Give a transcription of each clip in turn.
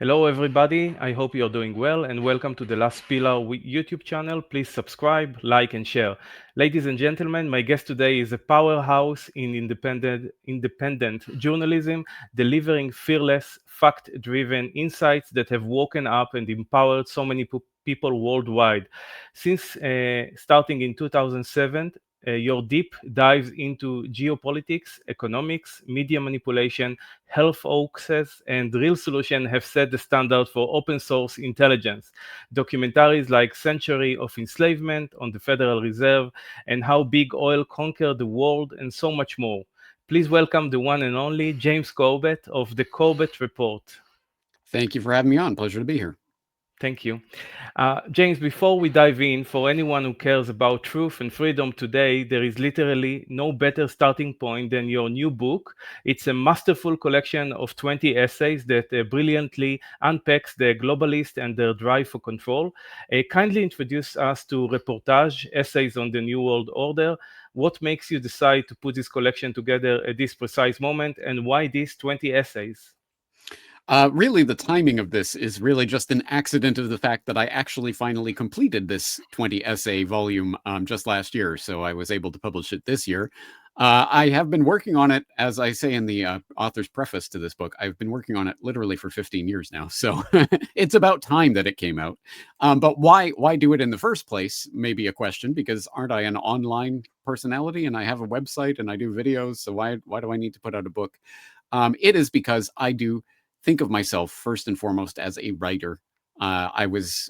Hello, everybody. I hope you're doing well, and welcome to the Last Pillar YouTube channel. Please subscribe, like, and share. Ladies and gentlemen, my guest today is a powerhouse in independent journalism, delivering fearless, fact-driven insights that have woken up and empowered so many people worldwide. Since starting in 2007, your deep dives into geopolitics, economics, media manipulation, health hoaxes, and real solution have set the standard for open source intelligence. Documentaries like Century of Enslavement on the Federal Reserve and How Big Oil Conquered the World, and so much more. Please welcome the one and only James Corbett of the Corbett Report. Thank you for having me on. Pleasure to be here. Thank you. James, before we dive in, for anyone who cares about truth and freedom today, there is literally no better starting point than your new book. It's a masterful collection of 20 essays that brilliantly unpacks the globalists and their drive for control. Kindly introduce us to Reportage, Essays on the New World Order. What makes you decide to put this collection together at this precise moment, and why these 20 essays? Really, the timing of this is really just an accident of the fact that I actually finally completed this 20 essay volume just last year. So I was able to publish it this year. I have been working on it, as I say in the author's preface to this book. I've been working on it literally for 15 years now. So it's about time that it came out. But why do it in the first place? Maybe a question, because aren't I an online personality and I have a website and I do videos? So why do I need to put out a book? It is because I do think of myself first and foremost as a writer. I was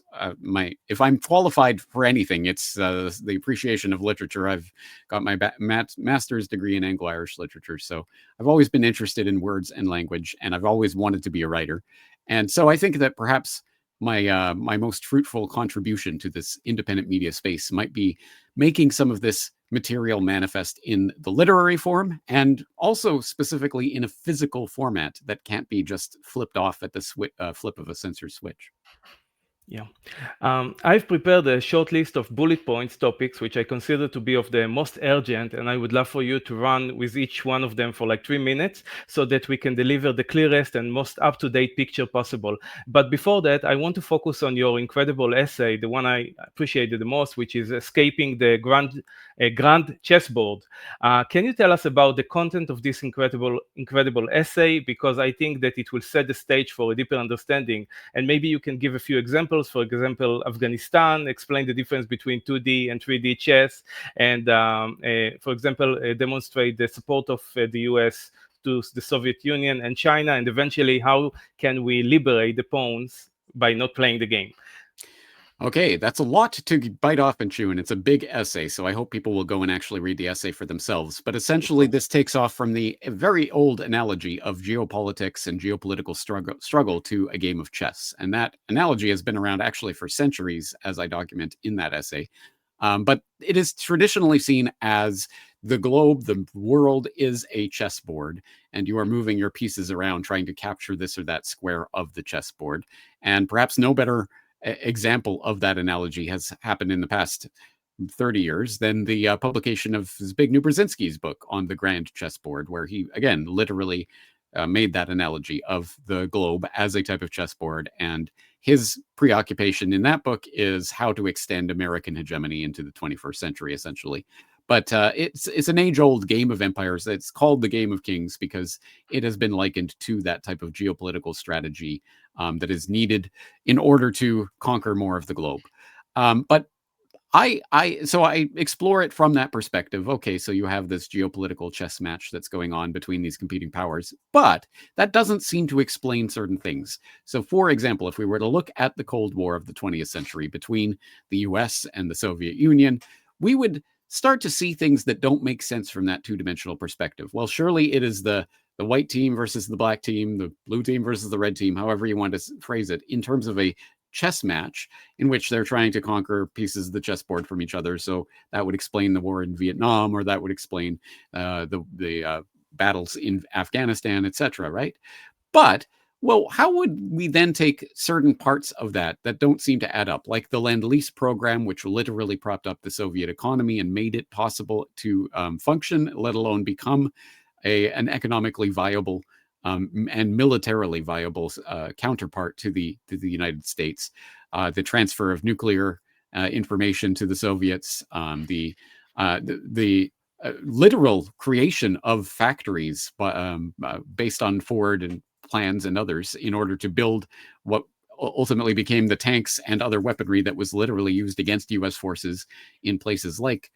if I'm qualified for anything, it's the appreciation of literature. I've got my master's degree in Anglo-Irish literature, so I've always been interested in words and language, and I've always wanted to be a writer. And so I think that perhaps my most fruitful contribution to this independent media space might be making some of this material manifest in the literary form, and also specifically in a physical format that can't be just flipped off at the flip of a sensor switch. Yeah. I've prepared a short list of bullet points topics which I consider to be of the most urgent, and I would love for you to run with each one of them for like 3 minutes so that we can deliver the clearest and most up-to-date picture possible. But before that, I want to focus on your incredible essay, the one I appreciated the most, which is Escaping the Grand Chessboard. Can you tell us about the content of this incredible essay? Because I think that it will set the stage for a deeper understanding, and maybe you can give a few examples. For example, Afghanistan, explain the difference between 2D and 3D chess, and for example, demonstrate the support of the US to the Soviet Union and China, and eventually how can we liberate the pawns by not playing the game. Okay, that's a lot to bite off and chew, and it's a big essay, so I hope people will go and actually read the essay for themselves. But essentially, this takes off from the very old analogy of geopolitics and geopolitical struggle to a game of chess. And that analogy has been around actually for centuries, as I document in that essay. But it is traditionally seen as the globe, the world is a chessboard, and you are moving your pieces around trying to capture this or that square of the chessboard. And perhaps no better example of that analogy has happened in the past 30 years than the publication of Zbigniew Brzezinski's book on the grand chessboard, where he, again, literally made that analogy of the globe as a type of chessboard. And his preoccupation in that book is how to extend American hegemony into the 21st century, essentially. But it's an age-old game of empires. It's called the Game of Kings because it has been likened to that type of geopolitical strategy that is needed in order to conquer more of the globe. But I explore it from that perspective. Okay, so you have this geopolitical chess match that's going on between these competing powers, but that doesn't seem to explain certain things. So, for example, if we were to look at the Cold War of the 20th century between the US and the Soviet Union, we would start to see things that don't make sense from that two-dimensional perspective. Well, surely it is the white team versus the black team, the blue team versus the red team, however you want to phrase it, in terms of a chess match in which they're trying to conquer pieces of the chessboard from each other. So that would explain the war in Vietnam, or that would explain the battles in Afghanistan, etc. Right? But well, how would we then take certain parts of that don't seem to add up, like the Lend-Lease program, which literally propped up the Soviet economy and made it possible to function, let alone become an economically viable and militarily viable counterpart to the United States. The transfer of nuclear information to the Soviets, the literal creation of factories based on Ford and plans and others in order to build what ultimately became the tanks and other weaponry that was literally used against U.S. forces in places like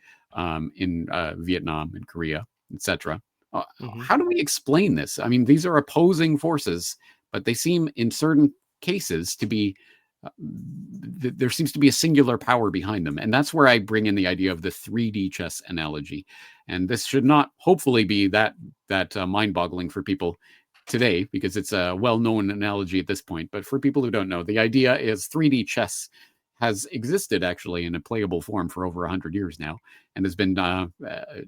in Vietnam and Korea, etc. Hmm. How do we explain this? I mean, these are opposing forces, but they seem in certain cases to be there seems to be a singular power behind them. And that's where I bring in the idea of the 3D chess analogy. And this should not hopefully be that mind-boggling for people today, because it's a well-known analogy at this point. But for people who don't know, the idea is 3D chess has existed actually in a playable form for over 100 years now, and has been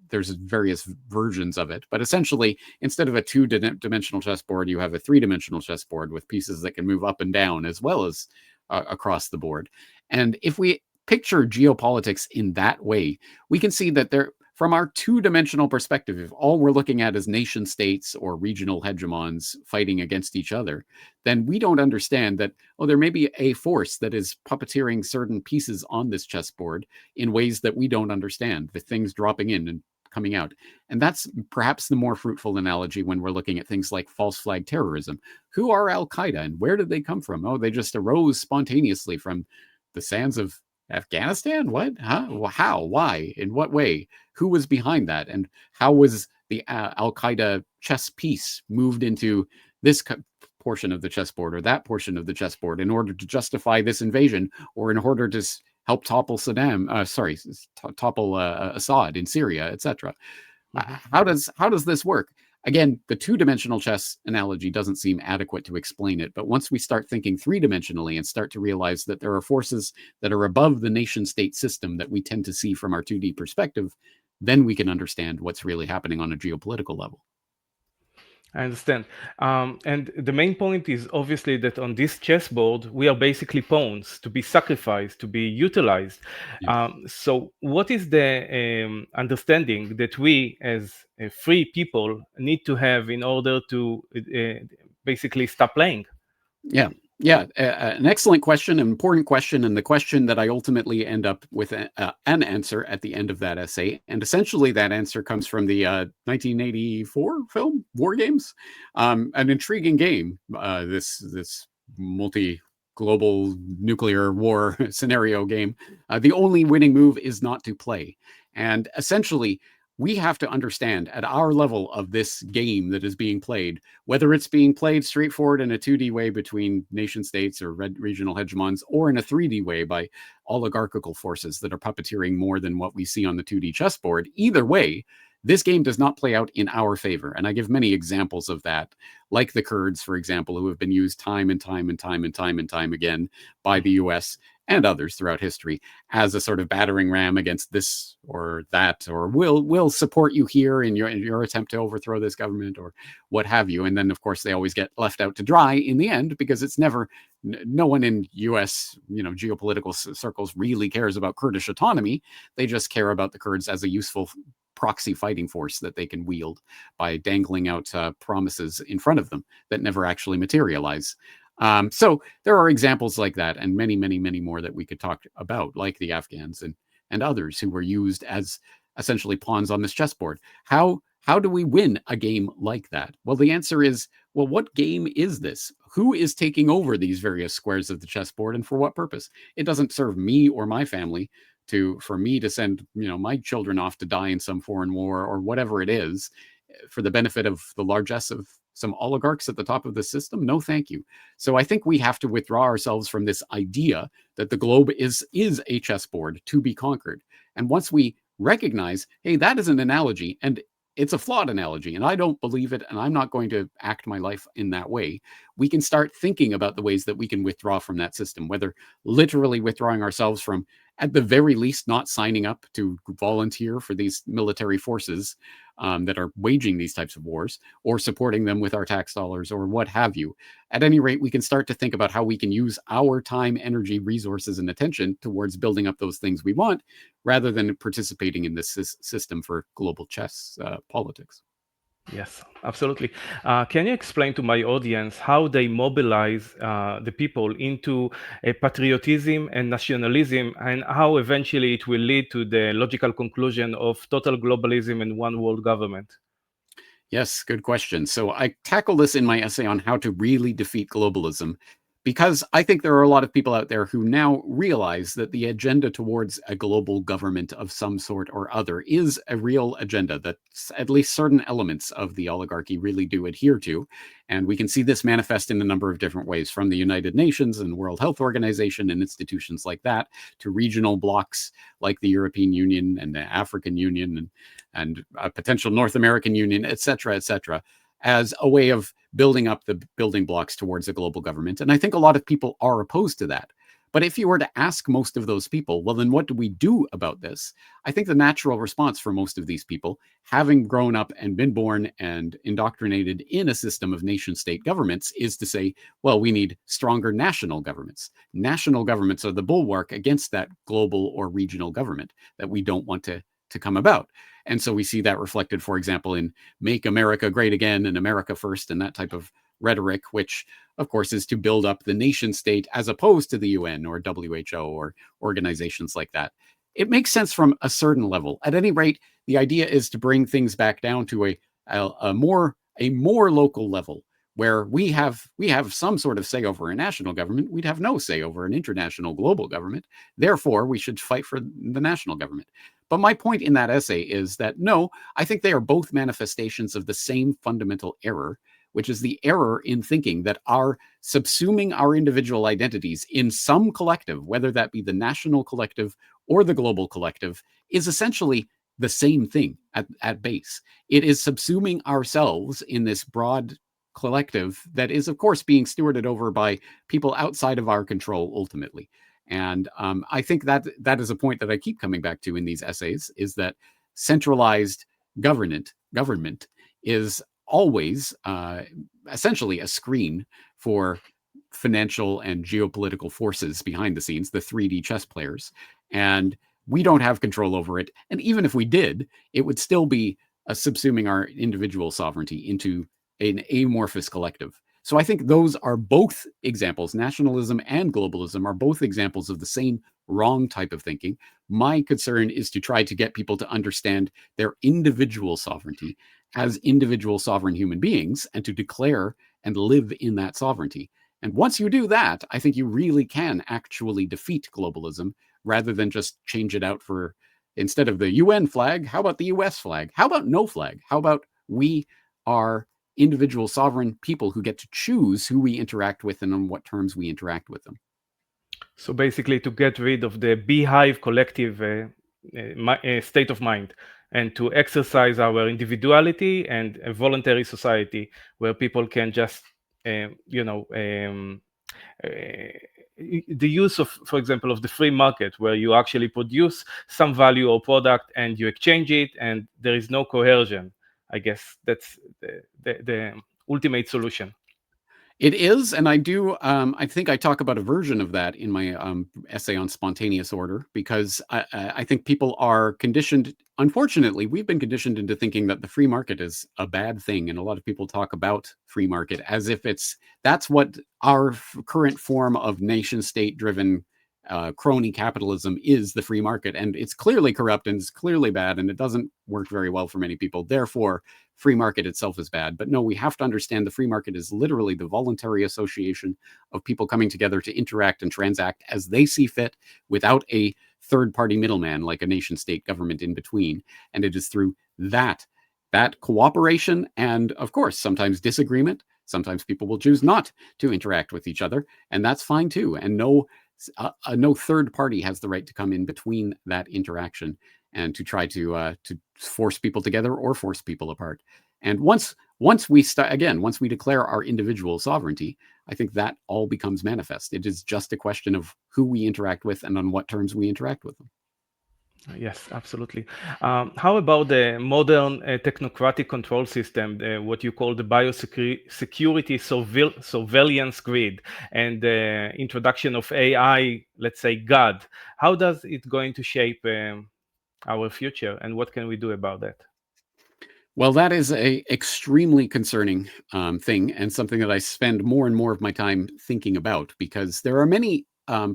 there's various versions of it. But essentially, instead of a two-dimensional chessboard, you have a three-dimensional chessboard with pieces that can move up and down as well as across the board. And if we picture geopolitics in that way, we can see that from our two-dimensional perspective, if all we're looking at is nation states or regional hegemons fighting against each other, then we don't understand that, there may be a force that is puppeteering certain pieces on this chessboard in ways that we don't understand, the things dropping in and coming out. And that's perhaps the more fruitful analogy when we're looking at things like false flag terrorism. Who are Al Qaeda and where did they come from? They just arose spontaneously from the sands of Afghanistan? What? Huh? How? Why? In what way? Who was behind that? And how was the Al Qaeda chess piece moved into this portion of the chessboard or that portion of the chessboard in order to justify this invasion, or in order to help topple topple Assad in Syria, etc.? Hmm. How does this work? Again, the two-dimensional chess analogy doesn't seem adequate to explain it, but once we start thinking three-dimensionally and start to realize that there are forces that are above the nation-state system that we tend to see from our 2D perspective, then we can understand what's really happening on a geopolitical level. I understand. And the main point is obviously that on this chessboard, we are basically pawns to be sacrificed, to be utilized. Yeah. So, what is the understanding that we, as free people, need to have in order to basically stop playing? Yeah. Yeah, an excellent question, an important question, and the question that I ultimately end up with an answer at the end of that essay. And essentially, that answer comes from the 1984 film War Games, an intriguing game. This multi-global nuclear war scenario game. The only winning move is not to play, and essentially, we have to understand at our level of this game that is being played, whether it's being played straightforward in a 2D way between nation states or regional hegemons, or in a 3D way by oligarchical forces that are puppeteering more than what we see on the 2D chessboard. Either way, this game does not play out in our favor. And I give many examples of that, like the Kurds, for example, who have been used time and time and time and time and time again by the US and others throughout history as a sort of battering ram against this or that, or we'll support you here in your attempt to overthrow this government, or what have you. And then, of course, they always get left out to dry in the end, because it's never, no one in U.S. Geopolitical circles really cares about Kurdish autonomy. They just care about the Kurds as a useful proxy fighting force that they can wield by dangling out promises in front of them that never actually materialize. So there are examples like that, and many, many, many more that we could talk about, like the Afghans and others who were used as essentially pawns on this chessboard. How do we win a game like that? Well, the answer is, well, what game is this? Who is taking over these various squares of the chessboard, and for what purpose? It doesn't serve me or my family for me to send my children off to die in some foreign war or whatever it is, for the benefit of the largesse of some oligarchs at the top of the system. No, thank you. So I think we have to withdraw ourselves from this idea that the globe is a chessboard to be conquered. And once we recognize, hey, that is an analogy, and it's a flawed analogy, and I don't believe it, and I'm not going to act my life in that way, we can start thinking about the ways that we can withdraw from that system, whether literally withdrawing ourselves from, at the very least, not signing up to volunteer for these military forces that are waging these types of wars, or supporting them with our tax dollars, or what have you. At any rate, we can start to think about how we can use our time, energy, resources, and attention towards building up those things we want, rather than participating in this system for global chess politics. Yes, absolutely. Can you explain to my audience how they mobilize the people into patriotism and nationalism, and how eventually it will lead to the logical conclusion of total globalism and one world government? Yes, good question. So I tackle this in my essay on how to really defeat globalism because I think there are a lot of people out there who now realize that the agenda towards a global government of some sort or other is a real agenda that at least certain elements of the oligarchy really do adhere to. And we can see this manifest in a number of different ways, from the United Nations and World Health Organization and institutions like that to regional blocs like the European Union and the African Union and a potential North American Union, et cetera, as a way of building up the building blocks towards a global government. And I think a lot of people are opposed to that. But if you were to ask most of those people, well, then what do we do about this? I think the natural response for most of these people, having grown up and been born and indoctrinated in a system of nation state governments, is to say, well, we need stronger national governments. National governments are the bulwark against that global or regional government that we don't want to come about. And so we see that reflected, for example, in Make America Great Again and America First and that type of rhetoric, which, of course, is to build up the nation state as opposed to the UN or WHO or organizations like that. It makes sense from a certain level. At any rate, the idea is to bring things back down to a more local level where we have some sort of say over a national government. We'd have no say over an international global government. Therefore, we should fight for the national government. But my point in that essay is that no, I think they are both manifestations of the same fundamental error, which is the error in thinking that our subsuming our individual identities in some collective, whether that be the national collective or the global collective, is essentially the same thing at base. It is subsuming ourselves in this broad collective that is, of course, being stewarded over by people outside of our control ultimately. And I think that is a point that I keep coming back to in these essays, is that centralized government is always essentially a screen for financial and geopolitical forces behind the scenes, the 3D chess players. And we don't have control over it. And even if we did, it would still be subsuming our individual sovereignty into an amorphous collective. So I think those are both examples. Nationalism and globalism are both examples of the same wrong type of thinking. My concern is to try to get people to understand their individual sovereignty as individual sovereign human beings and to declare and live in that sovereignty. And once you do that, I think you really can actually defeat globalism rather than just change it out for, instead of the UN flag, how about the US flag? How about no flag? How about we are individual sovereign people who get to choose who we interact with and on what terms we interact with them? So basically, to get rid of the beehive collective state of mind, and to exercise our individuality and a voluntary society where people can just, you know, uh, the use of, for example, of the free market, where you actually produce some value or product and you exchange it, and there is no coercion. I guess that's the ultimate solution. It is, and I do. I think I talk about a version of that in my essay on spontaneous order, because I think people are conditioned. Unfortunately, we've been conditioned into thinking that the free market is a bad thing, and a lot of people talk about free market as if that's what our current form of nation state driven crony capitalism is, the free market, and it's clearly corrupt and it's clearly bad, and it doesn't work very well for many people. Therefore, free market itself is bad. But no, we have to understand the free market is literally the voluntary association of people coming together to interact and transact as they see fit without a third party middleman like a nation state government in between. And it is through that cooperation and, of course, sometimes disagreement. Sometimes people will choose not to interact with each other, and that's fine too. And no third party has the right to come in between that interaction and to try to force people together or force people apart. And once we declare our individual sovereignty, I think that all becomes manifest. It is just a question of who we interact with and on what terms we interact with them. Yes, absolutely. How about the modern technocratic control system, what you call the biosecurity surveillance grid, and the introduction of AI, let's say God? How does it going to shape our future, and what can we do about that? Well, that is a extremely concerning thing, and something that I spend more and more of my time thinking about, because there are many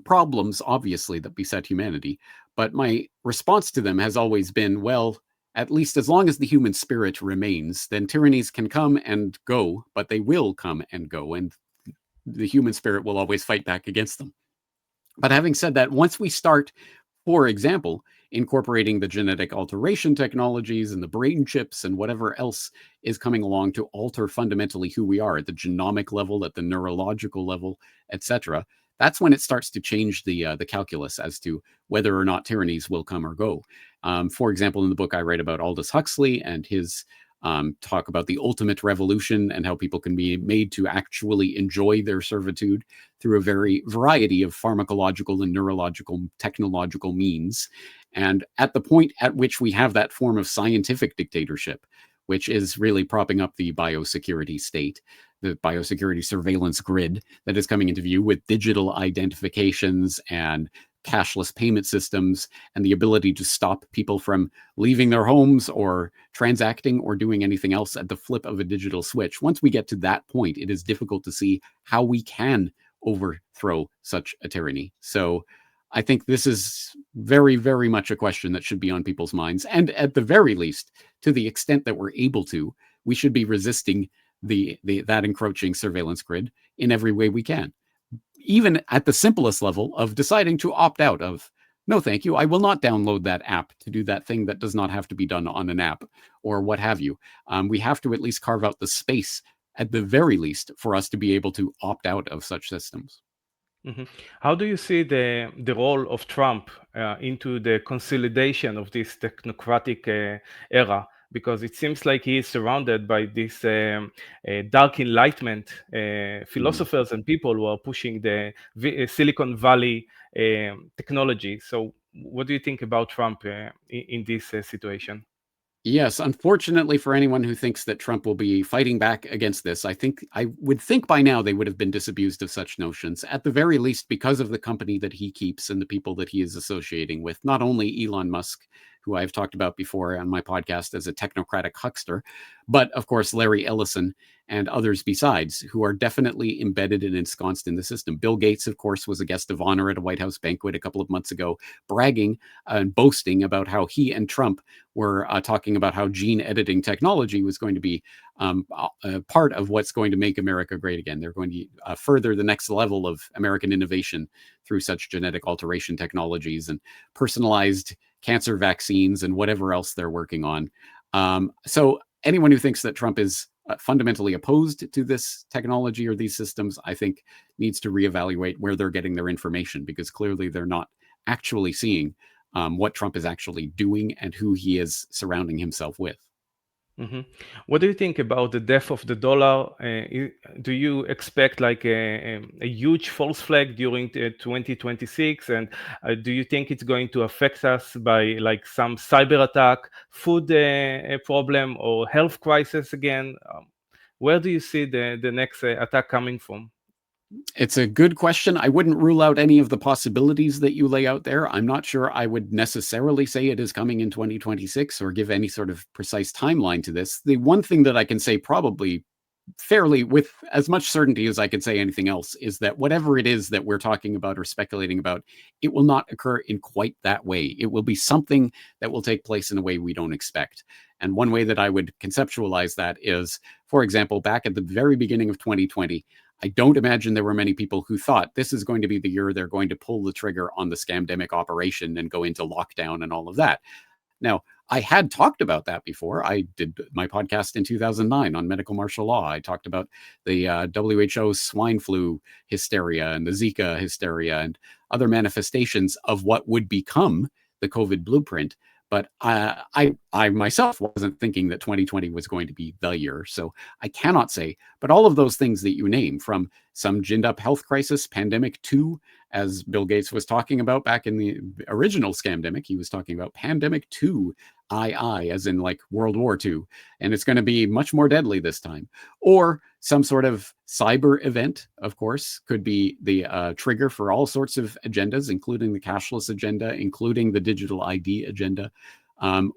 problems, obviously, that beset humanity. But my response to them has always been, well, at least as long as the human spirit remains, then tyrannies can come and go, but they will come and go, and the human spirit will always fight back against them. But having said that, once we start, for example, incorporating the genetic alteration technologies and the brain chips and whatever else is coming along to alter fundamentally who we are at the genomic level, at the neurological level, etc., that's when it starts to change the calculus as to whether or not tyrannies will come or go. For example, in the book I write about Aldous Huxley and his talk about the ultimate revolution and how people can be made to actually enjoy their servitude through a very variety of pharmacological and neurological, technological means. And at the point at which we have that form of scientific dictatorship, which is really propping up the biosecurity state, the biosecurity surveillance grid that is coming into view with digital identifications and cashless payment systems and the ability to stop people from leaving their homes or transacting or doing anything else at the flip of a digital switch. Once we get to that point, it is difficult to see how we can overthrow such a tyranny. So I think this is very, very much a question that should be on people's minds. And at the very least, to the extent that we're able to, we should be resisting that encroaching surveillance grid in every way we can, even at the simplest level of deciding to opt out of, no, thank you, I will not download that app to do that thing that does not have to be done on an app or what have you. We have to at least carve out the space, at the very least, for us to be able to opt out of such systems. Mhm. How do you see the role of Trump into the consolidation of this technocratic era? Because it seems like he is surrounded by this dark enlightenment Mm. philosophers and people who are pushing the Silicon Valley technology. So, what do you think about Trump in this situation? Yes, unfortunately for anyone who thinks that Trump will be fighting back against this, I would think by now they would have been disabused of such notions, at the very least because of the company that he keeps and the people that he is associating with. Not only Elon Musk, who I've talked about before on my podcast as a technocratic huckster, but of course Larry Ellison and others besides, who are definitely embedded and ensconced in the system. Bill Gates, of course, was a guest of honor at a White House banquet a couple of months ago, bragging and boasting about how he and Trump were talking about how gene editing technology was going to be part of what's going to make America great again. They're going to further the next level of American innovation through such genetic alteration technologies and personalized cancer vaccines and whatever else they're working on. So anyone who thinks that Trump is fundamentally opposed to this technology or these systems, I think needs to reevaluate where they're getting their information, because clearly they're not actually seeing what Trump is actually doing and who he is surrounding himself with. Mhm. What do you think about the death of the dollar? Do you expect like a huge false flag during 2026? And do you think it's going to affect us by like some cyber attack, food problem, or health crisis again? Where do you see the next attack coming from? It's a good question. I wouldn't rule out any of the possibilities that you lay out there. I'm not sure I would necessarily say it is coming in 2026 or give any sort of precise timeline to this. The one thing that I can say probably fairly with as much certainty as I could say anything else is that whatever it is that we're talking about or speculating about, it will not occur in quite that way. It will be something that will take place in a way we don't expect. And one way that I would conceptualize that is, for example, back at the very beginning of 2020, I don't imagine there were many people who thought this is going to be the year they're going to pull the trigger on the scamdemic operation and go into lockdown and all of that. Now, I had talked about that before. I did my podcast in 2009 on medical martial law. I talked about the WHO swine flu hysteria and the Zika hysteria and other manifestations of what would become the COVID blueprint. But I myself wasn't thinking that 2020 was going to be the year. So I cannot say, but all of those things that you name, from some ginned up health crisis, pandemic 2, as Bill Gates was talking about back in the original scamdemic, he was talking about pandemic 2, as in like World War II. And it's going to be much more deadly this time. Or some sort of cyber event, of course, could be the trigger for all sorts of agendas, including the cashless agenda, including the digital ID agenda,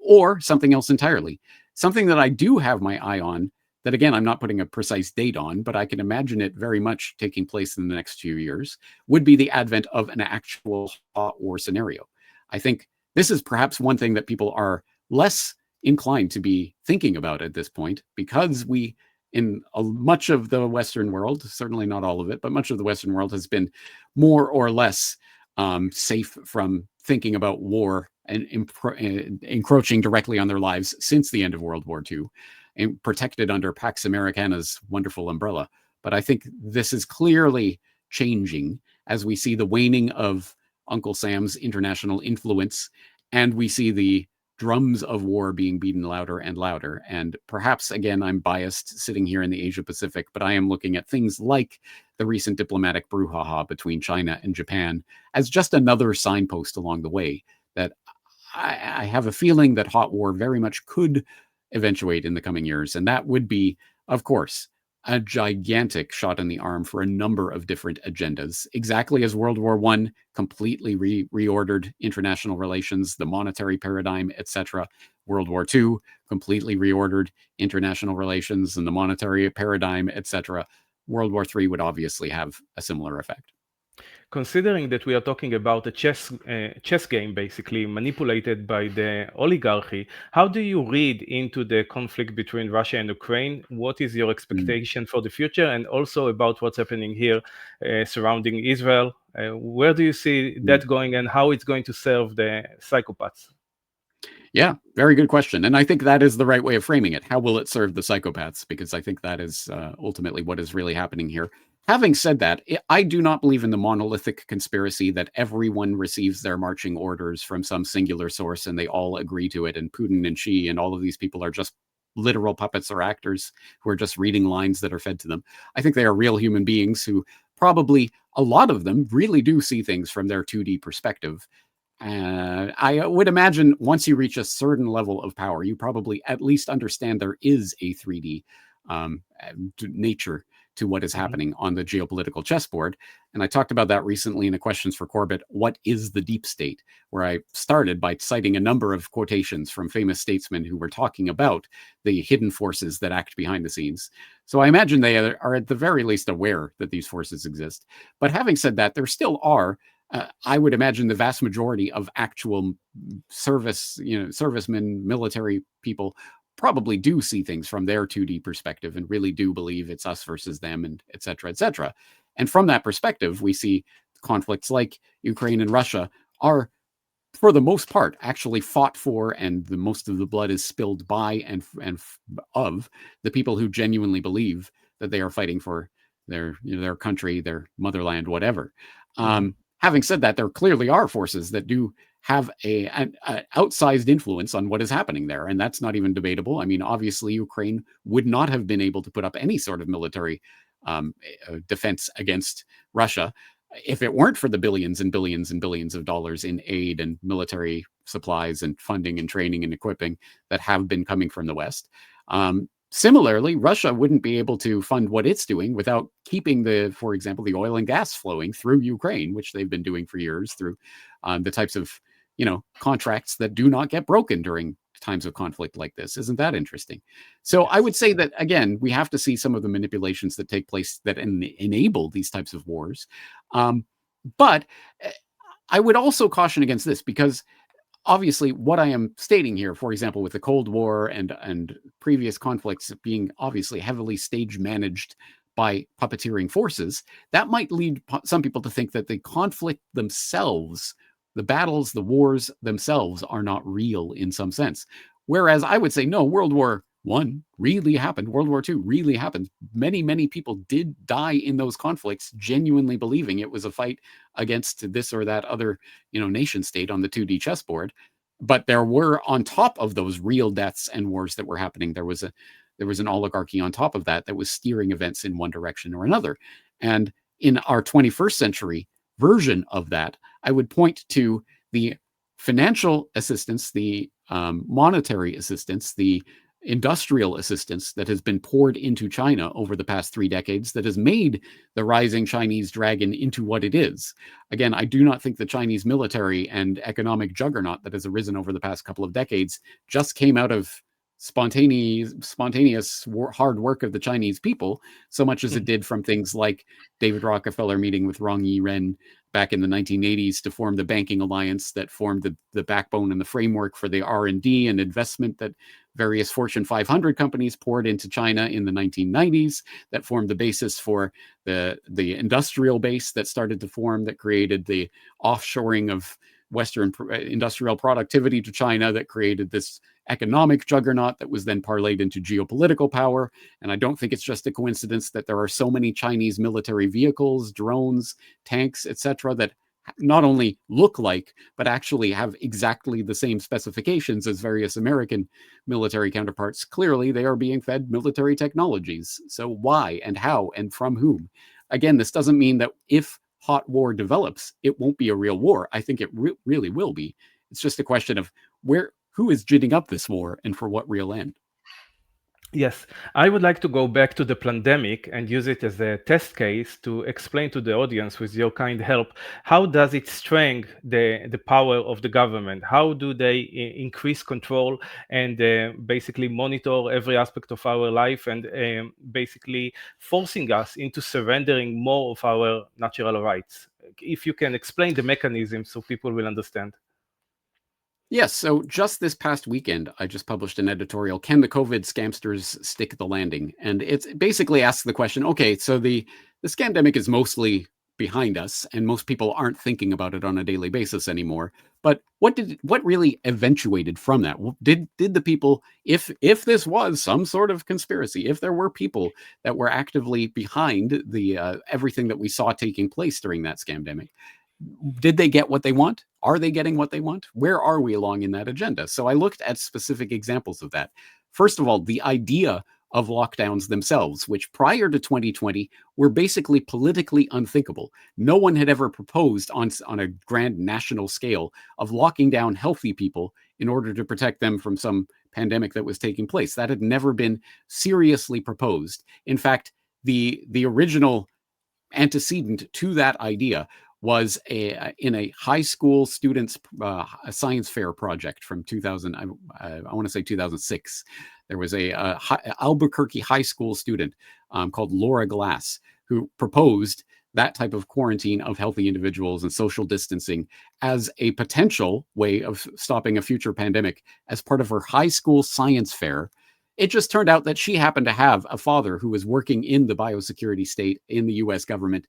or something else entirely. Something that I do have my eye on, that again, I'm not putting a precise date on, but I can imagine it very much taking place in the next few years, would be the advent of an actual hot war scenario. I think this is perhaps one thing that people are less inclined to be thinking about at this point, because we, in much of the Western world, certainly not all of it, but much of the Western world has been more or less safe from thinking about war and encroaching directly on their lives since the end of World War II, and protected under Pax Americana's wonderful umbrella. But I think this is clearly changing as we see the waning of Uncle Sam's international influence, and we see the drums of war being beaten louder and louder. And perhaps, again, I'm biased sitting here in the Asia Pacific, but I am looking at things like the recent diplomatic brouhaha between China and Japan as just another signpost along the way, that I have a feeling that hot war very much could eventuate in the coming years. And that would be, of course, a gigantic shot in the arm for a number of different agendas. Exactly as World War I completely reordered international relations, the monetary paradigm, etc. World War II completely reordered international relations and the monetary paradigm, etc. World War III would obviously have a similar effect. Considering that we are talking about a chess game basically manipulated by the oligarchy, how do you read into the conflict between Russia and Ukraine? What is your expectation for the future, and also about what's happening here surrounding Israel? Where do you see that going, and how it's going to serve the psychopaths? Yeah, very good question. And I think that is the right way of framing it. How will it serve the psychopaths? Because I think that is ultimately what is really happening here. Having said that, I do not believe in the monolithic conspiracy that everyone receives their marching orders from some singular source and they all agree to it. And Putin and Xi and all of these people are just literal puppets or actors who are just reading lines that are fed to them. I think they are real human beings who probably, a lot of them, really do see things from their 2D perspective. I would imagine once you reach a certain level of power, you probably at least understand there is a 3D nature to what is happening on the geopolitical chessboard. And I talked about that recently in a Questions for Corbett, What is the Deep State? Where I started by citing a number of quotations from famous statesmen who were talking about the hidden forces that act behind the scenes. So I imagine they are at the very least aware that these forces exist. But having said that, there still are I would imagine the vast majority of actual servicemen, military people probably do see things from their 2D perspective and really do believe it's us versus them, and et cetera, et cetera. And from that perspective, we see conflicts like Ukraine and Russia are, for the most part, actually fought for, and the most of the blood is spilled by and of the people who genuinely believe that they are fighting for their country, their motherland, whatever. Having said that, there clearly are forces that do have an outsized influence on what is happening there, and that's not even debatable. I mean, obviously, Ukraine would not have been able to put up any sort of military defense against Russia if it weren't for the billions and billions and billions of dollars in aid and military supplies and funding and training and equipping that have been coming from the West. Similarly, Russia wouldn't be able to fund what it's doing without keeping for example, the oil and gas flowing through Ukraine, which they've been doing for years through the types of, contracts that do not get broken during times of conflict like this. Isn't that interesting? So I would say that, again, we have to see some of the manipulations that take place that enable these types of wars. But I would also caution against this, because obviously what I am stating here, for example, with the Cold War and previous conflicts being obviously heavily stage managed by puppeteering forces, that might lead some people to think that the conflict themselves, the battles, the wars themselves are not real in some sense. Whereas I would say, no, World War I really happened. World War II really happened. Many, many people did die in those conflicts, genuinely believing it was a fight against this or that other, nation state on the 2D chessboard. But there were, on top of those real deaths and wars that were happening, there was an oligarchy on top of that was steering events in one direction or another. And in our 21st century version of that, I would point to the financial assistance, the monetary assistance, the industrial assistance that has been poured into China over the past 3 decades that has made the rising Chinese dragon into what it is. Again, I do not think the Chinese military and economic juggernaut that has arisen over the past couple of decades just came out of spontaneous hard work of the Chinese people, so much as it did from things like David Rockefeller meeting with Rong Yi-ren back in the 1980s to form the banking alliance that formed the backbone and the framework for the R&D and investment that various Fortune 500 companies poured into China in the 1990s, that formed the basis for the industrial base that started to form, that created the offshoring of Western industrial productivity to China, that created this economic juggernaut that was then parlayed into geopolitical power. And I don't think it's just a coincidence that there are so many Chinese military vehicles, drones, tanks, etc., that not only look like, but actually have exactly the same specifications as various American military counterparts. Clearly, they are being fed military technologies. So why and how and from whom? Again, this doesn't mean that if hot war develops, it won't be a real war. I think it really will be. It's just a question of who is ginning up this war and for what real end. Yes, I would like to go back to the pandemic and use it as a test case to explain to the audience, with your kind help, how does it strengthen the power of the government? How do they increase control and basically monitor every aspect of our life and basically forcing us into surrendering more of our natural rights? If you can explain the mechanism so people will understand. Yes, so just this past weekend, I just published an editorial, Can the COVID Scamsters Stick the Landing? And it basically asks the question, okay, so the scamdemic is mostly behind us, and most people aren't thinking about it on a daily basis anymore. But what really eventuated from that? Did the people, if this was some sort of conspiracy, if there were people that were actively behind the everything that we saw taking place during that scamdemic, did they get what they want? Are they getting what they want? Where are we along in that agenda? So I looked at specific examples of that. First of all, the idea of lockdowns themselves, which prior to 2020 were basically politically unthinkable. No one had ever proposed on a grand national scale of locking down healthy people in order to protect them from some pandemic that was taking place. That had never been seriously proposed. In fact, the original antecedent to that idea was in a high school students a science fair project from 2000. I want to say 2006. There was a Albuquerque high school student called Laura Glass who proposed that type of quarantine of healthy individuals and social distancing as a potential way of stopping a future pandemic as part of her high school science fair. It just turned out that she happened to have a father who was working in the biosecurity state in the US government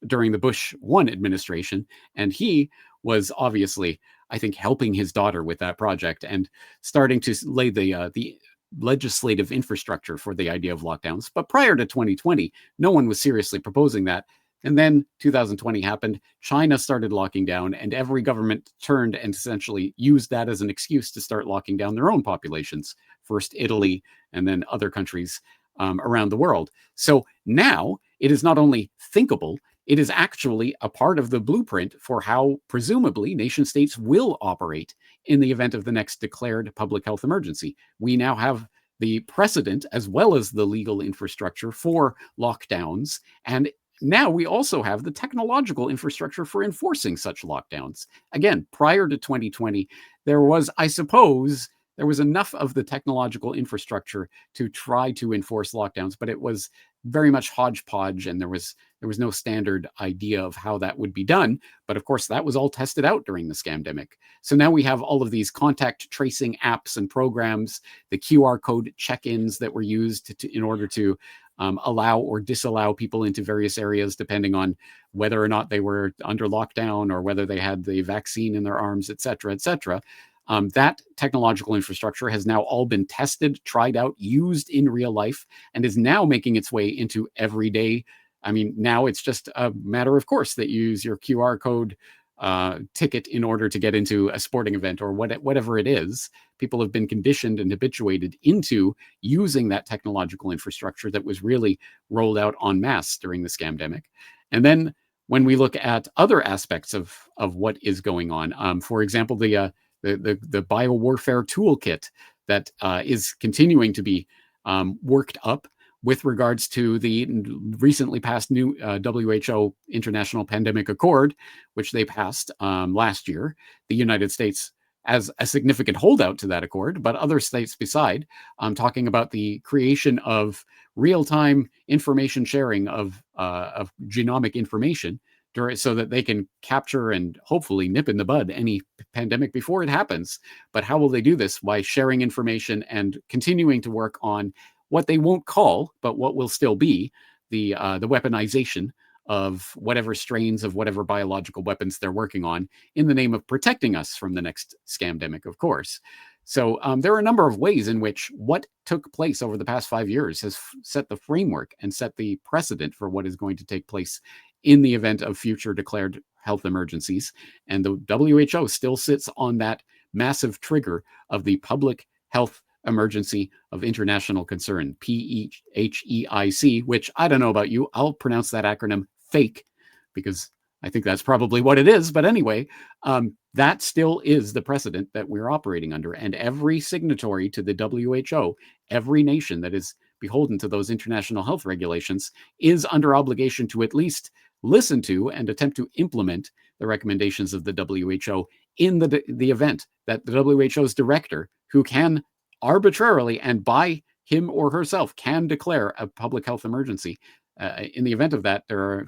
during the Bush 1 administration. And he was obviously, I think, helping his daughter with that project and starting to lay the legislative infrastructure for the idea of lockdowns. But prior to 2020, no one was seriously proposing that. And then 2020 happened, China started locking down, and every government turned and essentially used that as an excuse to start locking down their own populations. First Italy, and then other countries around the world. So now it is not only thinkable, it is actually a part of the blueprint for how presumably nation states will operate in the event of the next declared public health emergency. We now have the precedent as well as the legal infrastructure for lockdowns, and now we also have the technological infrastructure for enforcing such lockdowns. Again, prior to 2020, there was, I suppose, there was enough of the technological infrastructure to try to enforce lockdowns, but it was very much hodgepodge, and there was no standard idea of how that would be done. But of course, that was all tested out during the scamdemic. So now we have all of these contact tracing apps and programs, the QR code check-ins that were used in order to allow or disallow people into various areas, depending on whether or not they were under lockdown or whether they had the vaccine in their arms, et cetera, et cetera. That technological infrastructure has now all been tested, tried out, used in real life, and is now making its way into everyday. I mean, now it's just a matter of course that you use your QR code ticket in order to get into a sporting event or whatever it is. People have been conditioned and habituated into using that technological infrastructure that was really rolled out en masse during the scamdemic. And then when we look at other aspects of what is going on, for example, the biowarfare toolkit that is continuing to be worked up with regards to the recently passed new WHO International Pandemic Accord, which they passed last year. The United States as a significant holdout to that accord, but other states beside, talking about the creation of real-time information sharing of genomic information so that they can capture and hopefully nip in the bud any pandemic before it happens. But how will they do this? By sharing information and continuing to work on what they won't call, but what will still be the weaponization of whatever strains of whatever biological weapons they're working on in the name of protecting us from the next scamdemic, of course. So there are a number of ways in which what took place over the past 5 years has set the framework and set the precedent for what is going to take place in the event of future declared health emergencies. And the WHO still sits on that massive trigger of the public health emergency of international concern, PHEIC, which I don't know about you, I'll pronounce that acronym fake because I think that's probably what it is. But anyway, that still is the precedent that we're operating under. And every signatory to the WHO, every nation that is beholden to those international health regulations is under obligation to at least listen to and attempt to implement the recommendations of the WHO in the event that the WHO's director, who can arbitrarily and by him or herself can declare a public health emergency. In the event of that, there are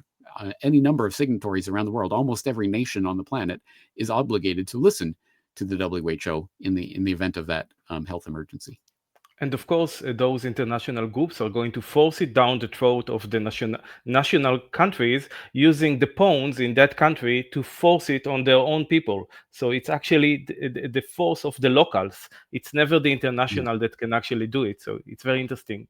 any number of signatories around the world. Almost every nation on the planet is obligated to listen to the WHO in the event of that health emergency. And of course, those international groups are going to force it down the throat of the national countries, using the pawns in that country to force it on their own people. So it's actually the force of the locals. It's never the international that can actually do it. So it's very interesting.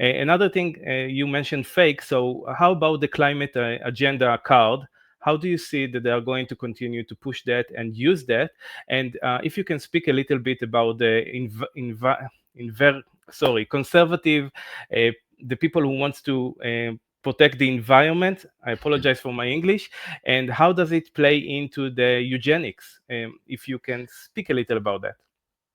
Another thing, you mentioned fake. So how about the climate agenda card? How do you see that they are going to continue to push that and use that? And if you can speak a little bit about the conservative, the people who wants to protect the environment. I apologize for my English. And how does it play into the eugenics? If you can speak a little about that.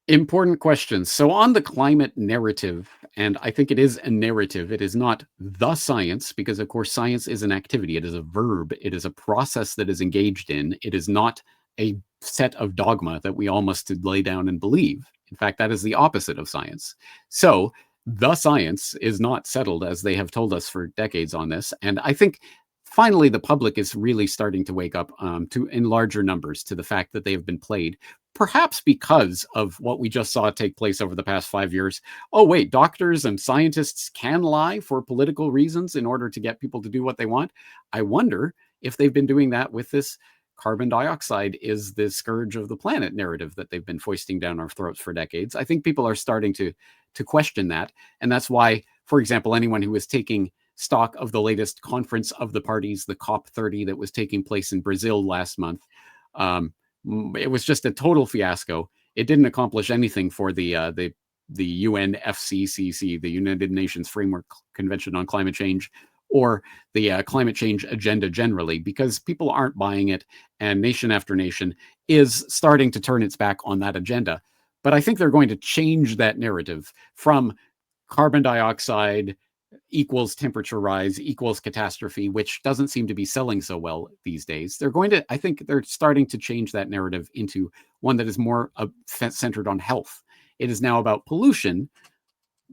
Important questions. So on the climate narrative, and I think it is a narrative, it is not the science, because of course science is an activity, it is a verb, it is a process that is engaged in, it is not a set of dogma that we all must lay down and believe. In fact, that is the opposite of science. So the science is not settled, as they have told us for decades on this. And I think finally the public is really starting to wake up in larger numbers to the fact that they have been played, perhaps because of what we just saw take place over the past 5 years. Oh, wait, doctors and scientists can lie for political reasons in order to get people to do what they want. I wonder if they've been doing that with this carbon dioxide is the scourge of the planet narrative that they've been foisting down our throats for decades. I think people are starting to question that. And that's why, for example, anyone who is taking stock of the latest conference of the parties, the COP30 that was taking place in Brazil last month, it was just a total fiasco. It didn't accomplish anything for the UNFCCC, the United Nations Framework Convention on Climate Change, or the climate change agenda generally, because people aren't buying it, and nation after nation is starting to turn its back on that agenda. But I think they're going to change that narrative from carbon dioxide equals temperature rise equals catastrophe, which doesn't seem to be selling so well these days. I think they're starting to change that narrative into one that is more centered on health. It is now about pollution,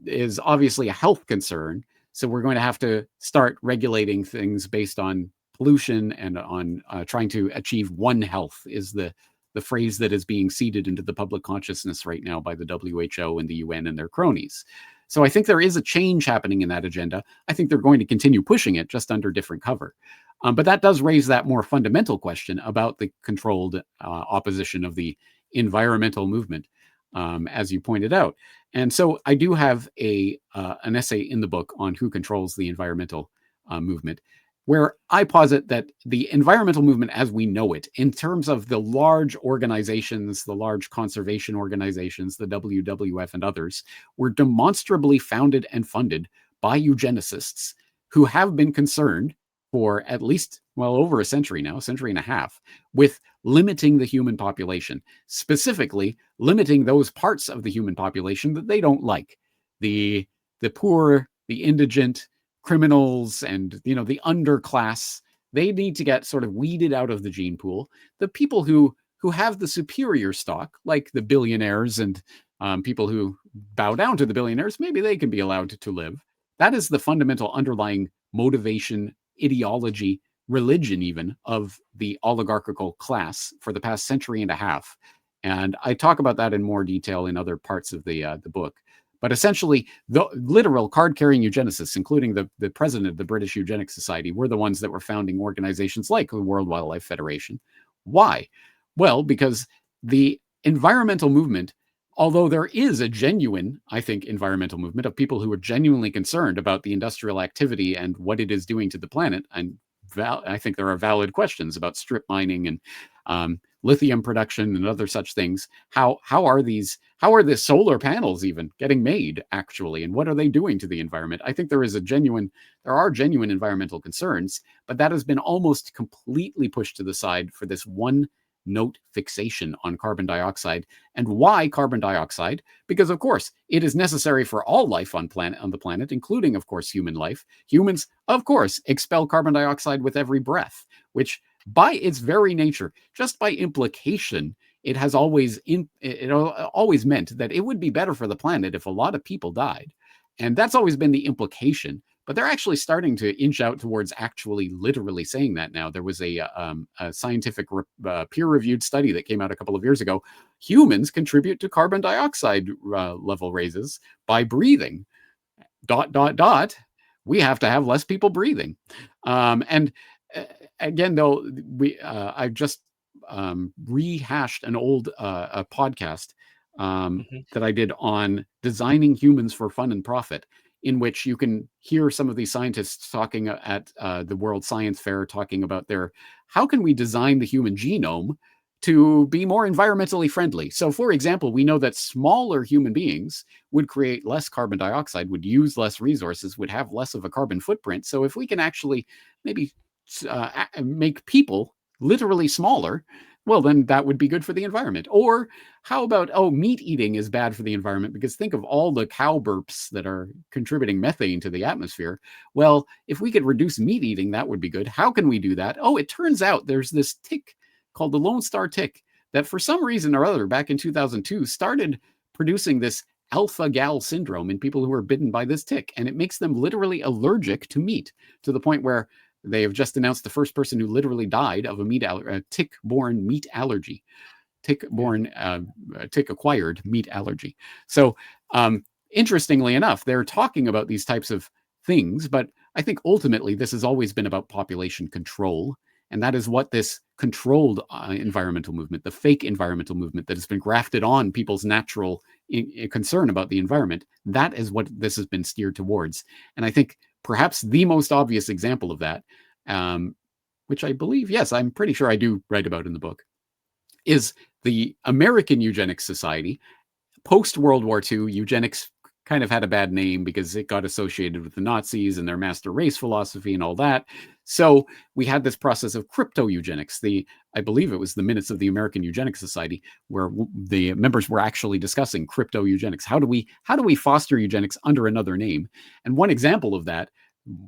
is obviously a health concern. So we're going to have to start regulating things based on pollution and on trying to achieve one health is the phrase that is being seeded into the public consciousness right now by the WHO and the UN and their cronies. So I think there is a change happening in that agenda. I think they're going to continue pushing it just under different cover. But that does raise that more fundamental question about the controlled opposition of the environmental movement, as you pointed out. And so I do have an essay in the book on who controls the environmental movement, where I posit that the environmental movement as we know it, in terms of the large organizations, the large conservation organizations, the WWF and others, were demonstrably founded and funded by eugenicists who have been concerned for at least, well, over a century now, a century and a half, with limiting the human population, specifically limiting those parts of the human population that they don't like. The poor, the indigent, criminals, and the underclass, they need to get sort of weeded out of the gene pool. The people who who have the superior stock, like the billionaires and people who bow down to the billionaires, maybe they can be allowed to live. That is the fundamental underlying motivation, ideology, religion, even of the oligarchical class for the past century and a half. And I talk about that in more detail in other parts of the book. But essentially, the literal card-carrying eugenicists, including the president of the British Eugenics Society, were the ones that were founding organizations like the World Wildlife Federation. Why? Well, because the environmental movement, although there is a genuine, I think, environmental movement of people who are genuinely concerned about the industrial activity and what it is doing to the planet, and I think there are valid questions about strip mining and lithium production and other such things. How are the solar panels even getting made actually, and what are they doing to the environment? I think there are genuine environmental concerns, but that has been almost completely pushed to the side for this one note fixation on carbon dioxide. And why carbon dioxide? Because of course it is necessary for all life on the planet, including of course human life. Humans, of course, expel carbon dioxide with every breath, which by its very nature, just by implication, it has always meant that it would be better for the planet if a lot of people died. And that's always been the implication. But they're actually starting to inch out towards actually literally saying that now. There was a scientific peer-reviewed study that came out a couple of years ago. Humans contribute to carbon dioxide level raises by breathing. ... We have to have less people breathing. And again, though, I've just rehashed an old podcast that I did on designing humans for fun and profit, in which you can hear some of these scientists talking at the World Science Fair, talking about how can we design the human genome to be more environmentally friendly. So, for example, we know that smaller human beings would create less carbon dioxide, would use less resources, would have less of a carbon footprint. So if we can actually maybe make people literally smaller, well, then that would be good for the environment. Or how about, meat eating is bad for the environment, because think of all the cow burps that are contributing methane to the atmosphere. Well, if we could reduce meat eating, that would be good. How can we do that? It turns out there's this tick called the Lone Star tick that for some reason or other back in 2002 started producing this alpha-gal syndrome in people who are bitten by this tick. And it makes them literally allergic to meat, to the point where they have just announced the first person who literally died of a tick-borne meat allergy, tick-acquired meat allergy. So interestingly enough, they're talking about these types of things, but I think ultimately this has always been about population control. And that is what this controlled environmental movement, the fake environmental movement that has been grafted on people's natural concern about the environment, that is what this has been steered towards. And I think perhaps the most obvious example of that, which I believe, yes, I'm pretty sure I do write about in the book, is the American Eugenics Society. Post-World War II, eugenics kind of had a bad name because it got associated with the Nazis and their master race philosophy and all that. So we had this process of crypto-eugenics. I believe it was the minutes of the American Eugenics Society where the members were actually discussing crypto-eugenics. How do we foster eugenics under another name? And one example of that,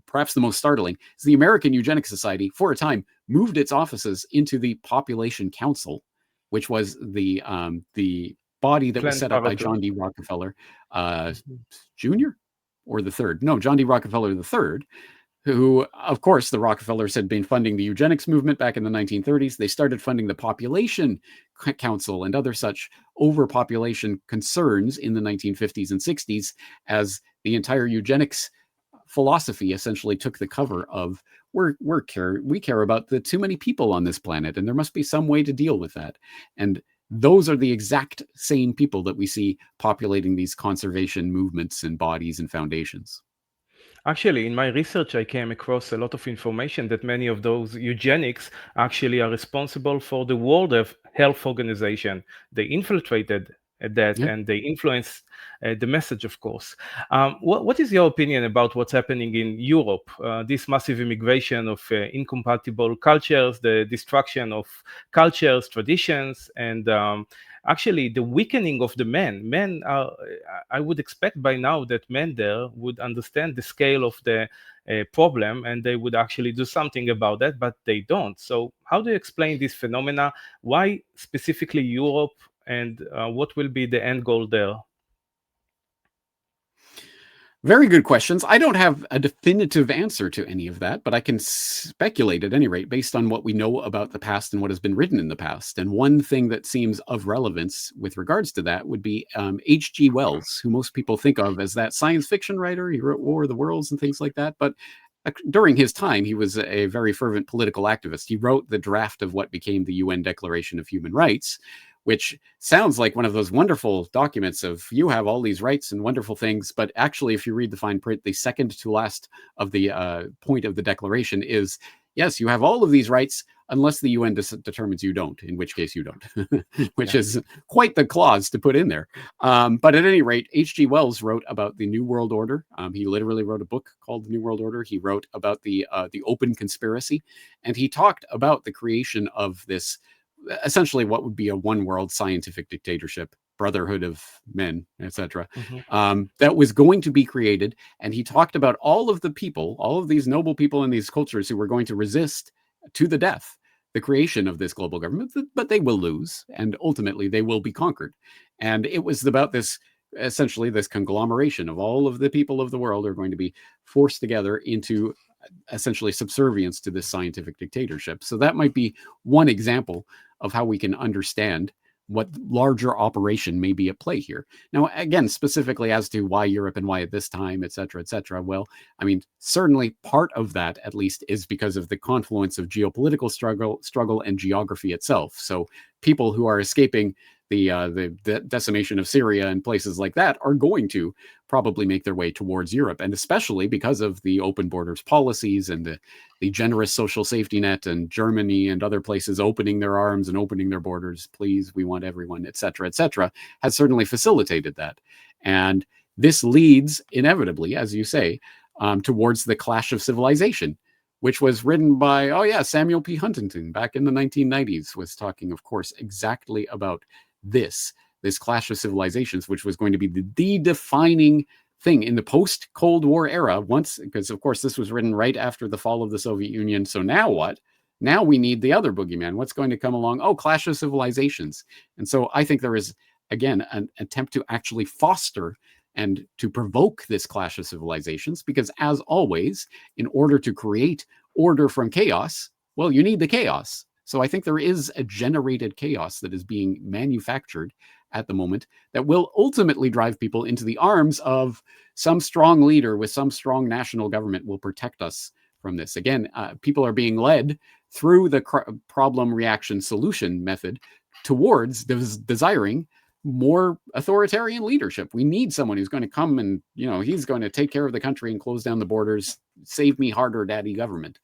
perhaps the most startling, is the American Eugenics Society, for a time, moved its offices into the Population Council, which was the body that was set up by John D. Rockefeller Jr. or the third. No, John D. Rockefeller the third, who, of course, the Rockefellers had been funding the eugenics movement back in the 1930s. They started funding the Population Council and other such overpopulation concerns in the 1950s and 60s, as the entire eugenics philosophy essentially took the cover of we care about the too many people on this planet, and there must be some way to deal with that. And those are the exact same people that we see populating these conservation movements and bodies and foundations. Actually, in my research, I came across a lot of information that many of those eugenics actually are responsible for the World Health Organization. They infiltrated that, Yeah. and they influence the message, of course. What is your opinion about what's happening in Europe? This massive immigration of incompatible cultures, the destruction of cultures, traditions, and actually the weakening of the men. Men are, I would expect by now that men there would understand the scale of the problem, and they would actually do something about that, but they don't. So how do you explain this phenomena? Why specifically Europe, and what will be the end goal there? Very good questions. I don't have a definitive answer to any of that, but I can speculate at any rate based on what we know about the past and what has been written in the past. And one thing that seems of relevance with regards to that would be H.G. Wells, who most people think of as that science fiction writer. He wrote War of the Worlds and things like that. But during his time, he was a very fervent political activist. He wrote the draft of what became the UN Declaration of Human Rights, which sounds like one of those wonderful documents of you have all these rights and wonderful things. But actually, if you read the fine print, the second to last of the point of the declaration is, yes, you have all of these rights unless the UN determines you don't, in which case you don't, which Yeah. is quite the clause to put in there. But at any rate, H.G. Wells wrote about the New World Order. He literally wrote a book called The New World Order. He wrote about the open conspiracy, and he talked about the creation of this essentially what would be a one world scientific dictatorship, brotherhood of men, etc., Mhm. that was going to be created. And he talked about all of the people, all of these noble people in these cultures who were going to resist to the death the creation of this global government, but they will lose, and ultimately they will be conquered. And it was about this, essentially this conglomeration of all of the people of the world are going to be forced together into essentially subservience to this scientific dictatorship. So that might be one example of how we can understand what larger operation may be at play here. Now, again, specifically as to why Europe and why at this time, et cetera, et cetera. Well, I mean, certainly part of that, at least, is because of the confluence of geopolitical struggle and geography itself. So people who are escaping the decimation of Syria and places like that are going to probably make their way towards Europe, and especially because of the open borders policies and the generous social safety net, and Germany and other places opening their arms and opening their borders. Please, we want everyone, et cetera, has certainly facilitated that. And this leads inevitably, as you say, towards the clash of civilization, which was written by, Samuel P. Huntington back in the 1990s, was talking, of course, exactly about this clash of civilizations, which was going to be the defining thing in the post-Cold War era. Once, because of course this was written right after the fall of the Soviet Union. So now what? Now we need the other boogeyman. What's going to come along? Oh, clash of civilizations. And so I think there is, again, an attempt to actually foster and to provoke this clash of civilizations, because as always, in order to create order from chaos, well, you need the chaos. So I think there is a generated chaos that is being manufactured at the moment that will ultimately drive people into the arms of some strong leader with some strong national government will protect us from this. Again, people are being led through the problem reaction solution method towards desiring more authoritarian leadership. We need someone who's going to come and, he's going to take care of the country and close down the borders, save me harder, daddy government.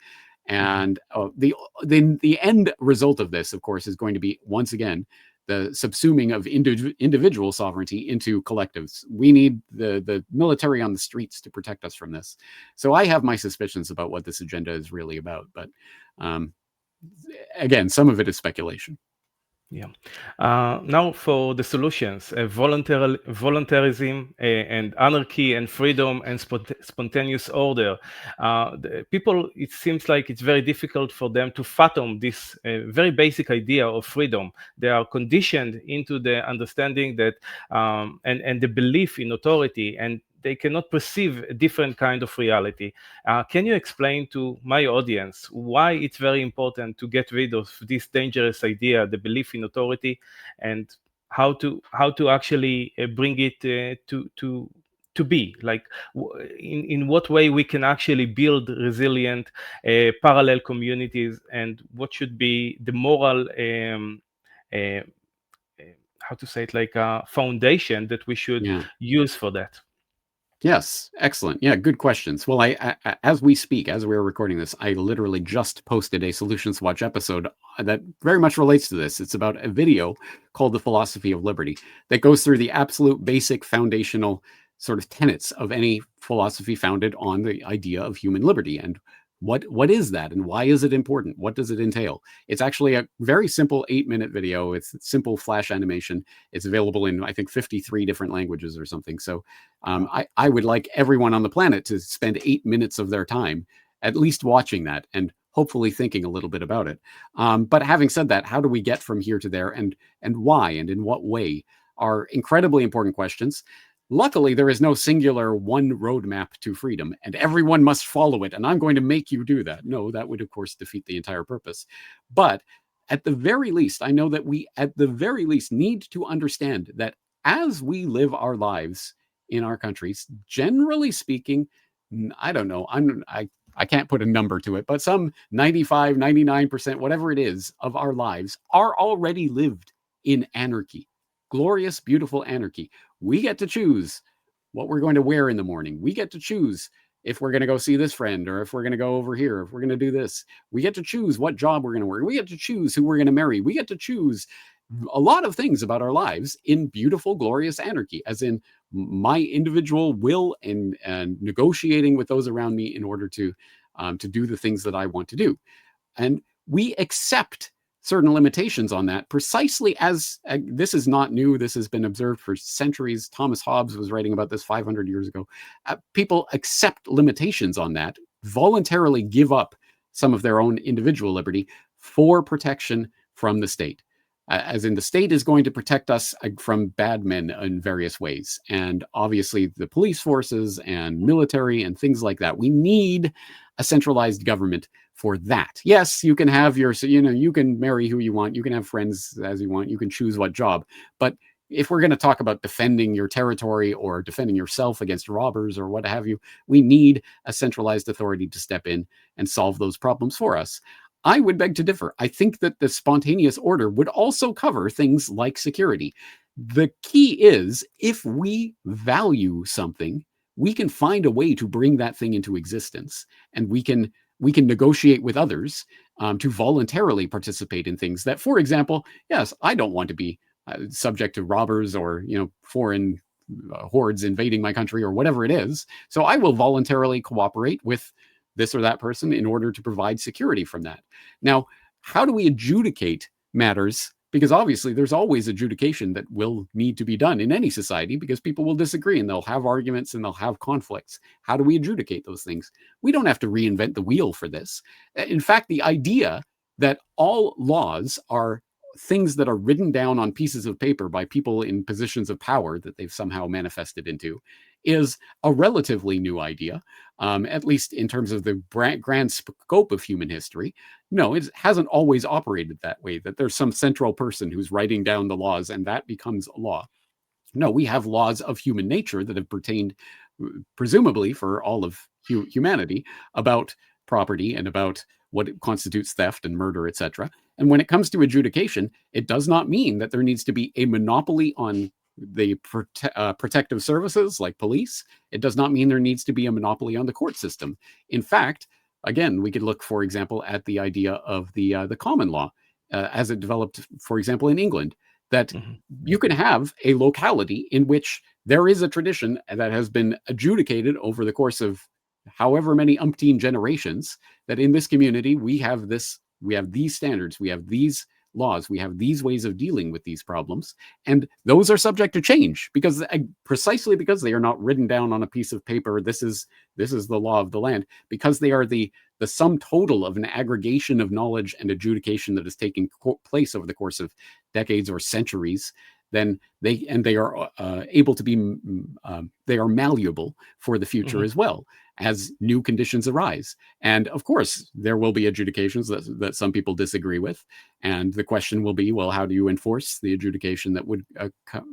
And the end result of this, of course, is going to be, once again, the subsuming of individual sovereignty into collectives. We need the military on the streets to protect us from this. So I have my suspicions about what this agenda is really about. But again, some of it is speculation. Yeah. Now for the solutions, voluntarism and anarchy and freedom and spontaneous order. The people, it seems like it's very difficult for them to fathom this very basic idea of freedom. They are conditioned into the understanding that and the belief in authority, and they cannot perceive a different kind of reality. Can you explain to my audience why it's very important to get rid of this dangerous idea, the belief in authority, and how to actually bring it to be like in what way we can actually build resilient parallel communities, and what should be the moral uh, how to say it, like a foundation that we should Yeah. use for that? Yes, excellent. Yeah, good questions. Well, as we speak, as we're recording this, I literally just posted a Solutions Watch episode that very much relates to this. It's about a video called The Philosophy of Liberty that goes through the absolute basic foundational sort of tenets of any philosophy founded on the idea of human liberty. And what is that and why is it important? What does it entail? It's actually a very simple 8-minute video. It's simple flash animation. It's available in, I think, 53 different languages or something. So I would like everyone on the planet to spend 8 minutes of their time at least watching that and hopefully thinking a little bit about it. But having said that, how do we get from here to there, and why and in what way are incredibly important questions. Luckily, there is no singular one roadmap to freedom, and everyone must follow it, and I'm going to make you do that. No, that would, of course, defeat the entire purpose. But at the very least, I know that we, at the very least, need to understand that as we live our lives in our countries, generally speaking, I don't know, I can't put a number to it, but some 95, 99%, whatever it is, of our lives are already lived in anarchy. Glorious, beautiful anarchy. We get to choose what we're going to wear in the morning. We get to choose if we're going to go see this friend or if we're going to go over here, if we're going to do this. We get to choose what job we're going to work. We get to choose who we're going to marry. We get to choose a lot of things about our lives in beautiful, glorious anarchy, as in my individual will and negotiating with those around me in order to do the things that I want to do. And we accept certain limitations on that precisely as this is not new. This has been observed for centuries. Thomas Hobbes was writing about this 500 years ago. People accept limitations on that, voluntarily give up some of their own individual liberty for protection from the state. As in, the state is going to protect us from bad men in various ways. And obviously the police forces and military and things like that. We need a centralized government for that. Yes, you can have your, you can marry who you want. You can have friends as you want. You can choose what job. But if we're going to talk about defending your territory or defending yourself against robbers or what have you, we need a centralized authority to step in and solve those problems for us. I would beg to differ. I think that the spontaneous order would also cover things like security. The key is, if we value something, we can find a way to bring that thing into existence, and we can negotiate with others to voluntarily participate in things that, for example, yes, I don't want to be subject to robbers or foreign hordes invading my country or whatever it is. So I will voluntarily cooperate with this or that person in order to provide security from that. Now, how do we adjudicate matters? Because obviously there's always adjudication that will need to be done in any society because people will disagree and they'll have arguments and they'll have conflicts. How do we adjudicate those things? We don't have to reinvent the wheel for this. In fact, the idea that all laws are things that are written down on pieces of paper by people in positions of power that they've somehow manifested into is a relatively new idea, at least in terms of the grand scope of human history. No, it hasn't always operated that way, that there's some central person who's writing down the laws and that becomes a law. No, we have laws of human nature that have pertained, presumably for all of humanity, about property and about what constitutes theft and murder, etc. And when it comes to adjudication, it does not mean that there needs to be a monopoly on the protective services like police. It does not mean there needs to be a monopoly on the court system. In fact, again, we could look, for example, at the idea of the common law as it developed, for example, in England, that you can have a locality in which there is a tradition that has been adjudicated over the course of however many umpteen generations, that in this community we have these standards, we have these laws, we have these ways of dealing with these problems, and those are subject to change because precisely because they are not written down on a piece of paper. This is the law of the land, because they are the sum total of an aggregation of knowledge and adjudication that has taken place over the course of decades or centuries. Then they are able to be they are malleable for the future as well as new conditions arise. And of course, there will be adjudications that some people disagree with. And the question will be, well, how do you enforce the adjudication that would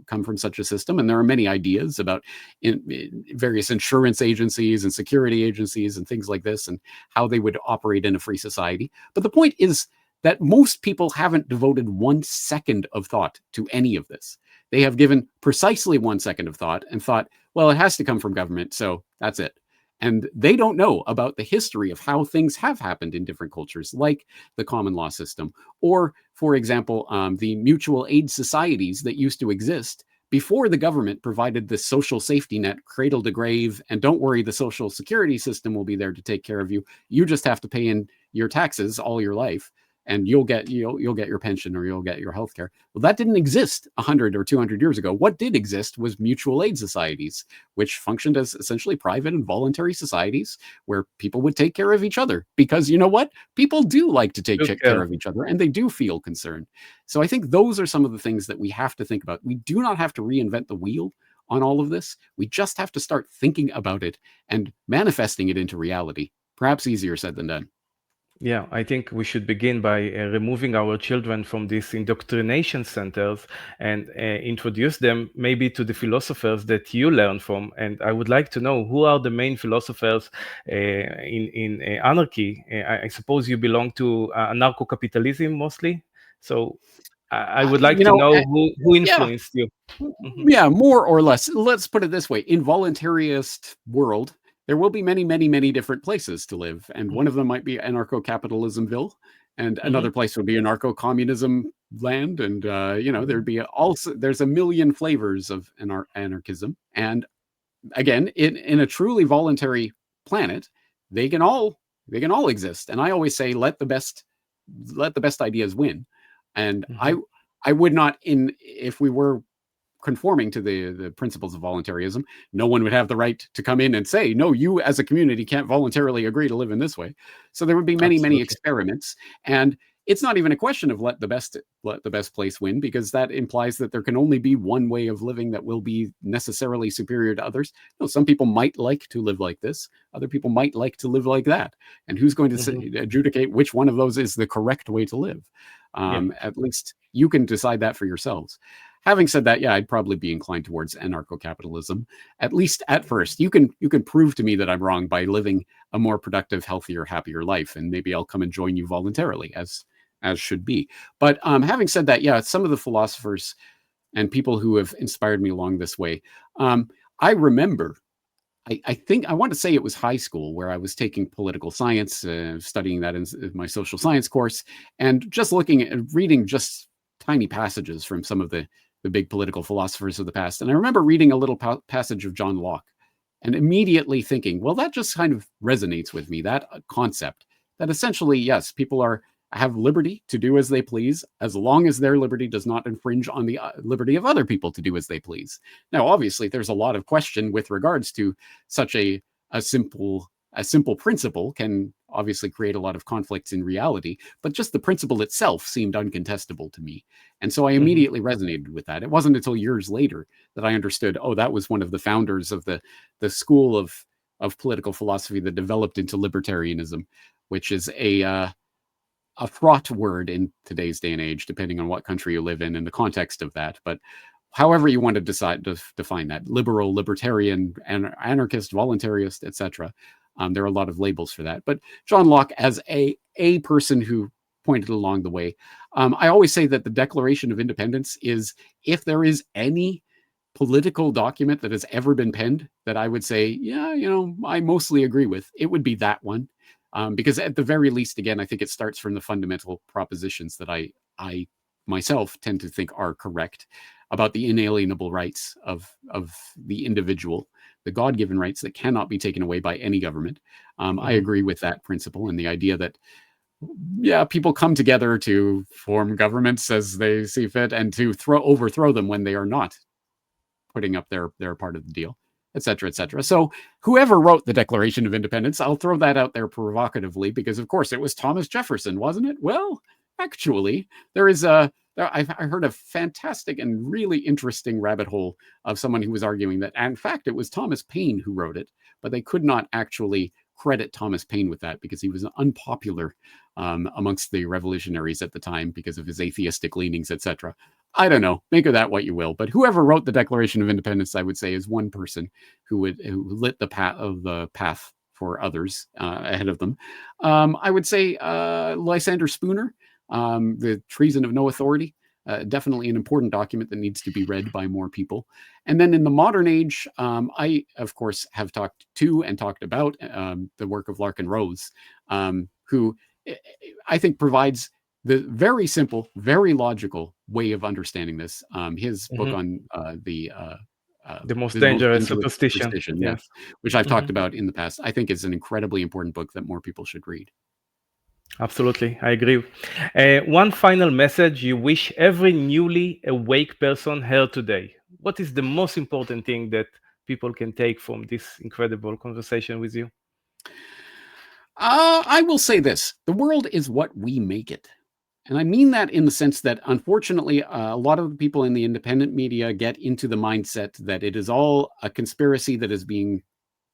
come from such a system? And there are many ideas about in various insurance agencies and security agencies and things like this, and how they would operate in a free society. But the point is that most people haven't devoted 1 second of thought to any of this. They have given precisely 1 second of thought and thought, well, it has to come from government, so that's it. And they don't know about the history of how things have happened in different cultures, like the common law system, or, for example, the mutual aid societies that used to exist before the government provided the social safety net, cradle to grave, and don't worry, the social security system will be there to take care of you. You just have to pay in your taxes all your life, and you'll get your pension or you'll get your health care. Well, that didn't exist 100 or 200 years ago. What did exist was mutual aid societies, which functioned as essentially private and voluntary societies where people would take care of each other. Because you know what? People do like to take care Okay. of each other, and they do feel concerned. So I think those are some of the things that we have to think about. We do not have to reinvent the wheel on all of this. We just have to start thinking about it and manifesting it into reality. Perhaps easier said than done. Yeah, I think we should begin by removing our children from these indoctrination centers and introduce them maybe to the philosophers that you learn from. And I would like to know who are the main philosophers in anarchy. I suppose you belong to anarcho-capitalism mostly. So I would like You to know, know who yeah, influenced you. Mhm, yeah, more or less. Let's put it this way: in voluntarist world, there will be many, many, many different places to live, and one mhm, of them might be anarcho-capitalismville, and mhm, another place would be anarcho-communism land, and there'd mhm, be also there's a million flavors of anarchism, and again, in a truly voluntary planet, they can all they can all exist, and I always say let the best ideas win, and mhm, I would not in if we were conforming to the principles of voluntarism, no one would have the right to come in and say, no, you as a community can't voluntarily agree to live in this way. So there would be many, many absolutely. experiments. And it's not even a question of let the best place win, because that implies that there can only be one way of living that will be necessarily superior to others. No, some people might like to live like this, other people might like to live like that. And who's going to Mhm, adjudicate which one of those is the correct way to live? yeah. At least you can decide that for yourselves. Having said that, yeah, I'd probably be inclined towards anarcho-capitalism, at least at first. You can prove to me that I'm wrong by living a more productive, healthier, happier life, and maybe I'll come and join you voluntarily, as should be. But having said that, yeah, some of the philosophers and people who have inspired me along this way, I remember. I think I want to say it was high school where I was taking political science, studying that in my social science course, and just looking at reading just tiny passages from some of the big political philosophers of the past. And I remember reading a little passage of John Locke and immediately thinking, well, that just kind of resonates with me, that concept that essentially, yes, people have liberty to do as they please, as long as their liberty does not infringe on the liberty of other people to do as they please. Now, obviously, there's a lot of question with regards to such a simple principle can obviously create a lot of conflicts in reality, but just the principle itself seemed uncontestable to me. And so I Mhm, immediately resonated with that. It wasn't until years later that I understood, oh, that was one of the founders of the school of political philosophy that developed into libertarianism, which is a fraught word in today's day and age, depending on what country you live in and the context of that. But however you want to decide to define that, liberal, libertarian, anarchist, voluntarist, etc. There are a lot of labels for that. But John Locke, as a person who pointed along the way, I always say that the Declaration of Independence is, if there is any political document that has ever been penned that I would say, yeah, I mostly agree with, it would be that one. Because at the very least, again, I think it starts from the fundamental propositions that I myself tend to think are correct about the inalienable rights of the individual, the God-given rights that cannot be taken away by any government. I mhm, agree with that principle and the idea that, yeah, people come together to form governments as they see fit and to overthrow them when they are not putting up their part of the deal, et cetera, et cetera. So whoever wrote the Declaration of Independence, I'll throw that out there provocatively because, of course, it was Thomas Jefferson, wasn't it? Well, actually, there is a I heard a fantastic and really interesting rabbit hole of someone who was arguing that, in fact, it was Thomas Paine who wrote it, but they could not actually credit Thomas Paine with that because he was unpopular amongst the revolutionaries at the time because of his atheistic leanings, etc. I don't know. Make of that what you will. But whoever wrote the Declaration of Independence, I would say, is one person who lit the path for others ahead of them. I would say Lysander Spooner, the Treason of No Authority. definitely an important document that needs to be read by more people. And then in the modern age, I, of course, have talked to and talked about the work of Larkin Rose, who I think provides the very simple, very logical way of understanding this. His book Mhm. on The most the most dangerous dangerous superstition. superstition, yeah, Yes. which I've talked Mhm. about in the past, I think is an incredibly important book that more people should read. Absolutely, I agree. One final message you wish every newly awake person heard today. What is the most important thing that people can take from this incredible conversation with you? I will say this: the world is what we make it. And I mean that in the sense that, unfortunately, a lot of the people in the independent media get into the mindset that it is all a conspiracy that is being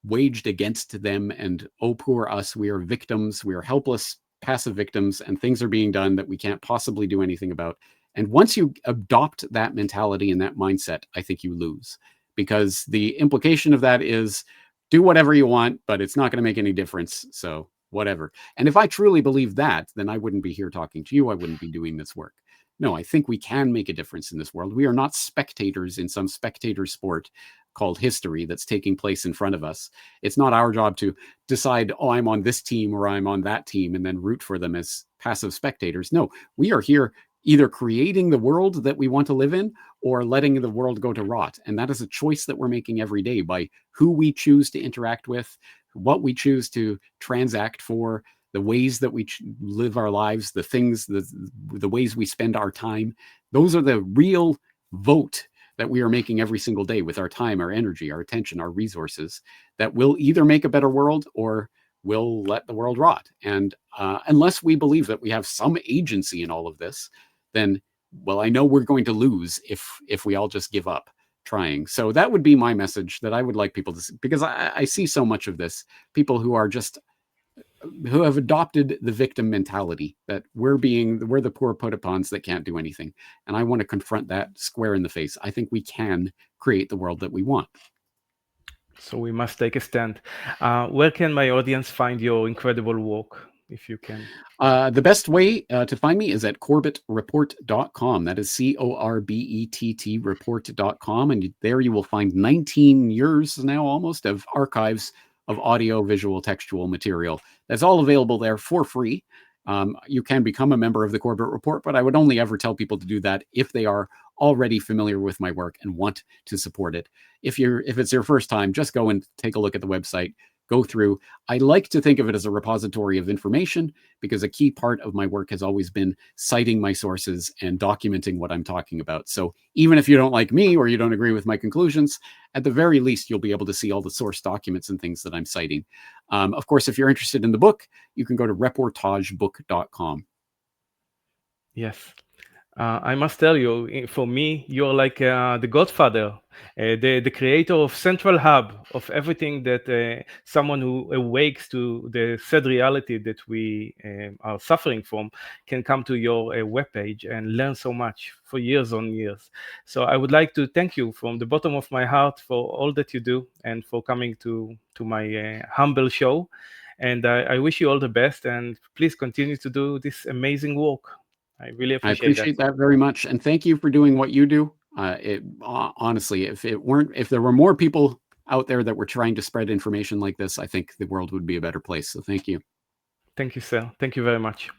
waged against them. And oh, poor us, we are victims, we are helpless, passive victims, and things are being done that we can't possibly do anything about. And once you adopt that mentality and that mindset, I think you lose, because the implication of that is do whatever you want, but it's not going to make any difference. So whatever. And if I truly believed that, then I wouldn't be here talking to you. I wouldn't be doing this work. No, I think we can make a difference in this world. We are not spectators in some spectator sport called history that's taking place in front of us. It's not our job to decide, oh, I'm on this team or I'm on that team, and then root for them as passive spectators. No, we are here either creating the world that we want to live in or letting the world go to rot. And that is a choice that we're making every day by who we choose to interact with, what we choose to transact for, the ways that we live our lives, the things, the ways we spend our time. Those are the real vote that we are making every single day with our time, our energy, our attention, our resources, that will either make a better world or will let the world rot. And unless we believe that we have some agency in all of this, then, well, I know we're going to lose if we all just give up trying. So that would be my message that I would like people to see, because I see so much of this, people who are just who have adopted the victim mentality that we're the poor put upons that can't do anything. And I want to confront that square in the face. I think we can create the world that we want. So we must take a stand. Where can my audience find your incredible work, if you can? The best way to find me is at corbettreport.com. That is CORBETT report.com. And there you will find 19 years now almost of archives of audio, visual, textual material. That's all available there for free. You can become a member of the Corbett Report, but I would only ever tell people to do that if they are already familiar with my work and want to support it. If it's your first time, just go and take a look at the website, go through. I like to think of it as a repository of information, because a key part of my work has always been citing my sources and documenting what I'm talking about. So even if you don't like me or you don't agree with my conclusions, at the very least, you'll be able to see all the source documents and things that I'm citing. Of course, if you're interested in the book, you can go to reportagebook.com. Yes. I must tell you, for me, you're like the godfather, the creator of central hub of everything that someone who awakes to the sad reality that we are suffering from can come to your webpage and learn so much for years on years. So I would like to thank you from the bottom of my heart for all that you do and for coming to my humble show. And I wish you all the best, and please continue to do this amazing work. I really I appreciate that. appreciate that very much, and thank you for doing what you do. Honestly, if there were more people out there that were trying to spread information like this, I think the world would be a better place. So thank you. Thank you, sir. Thank you very much.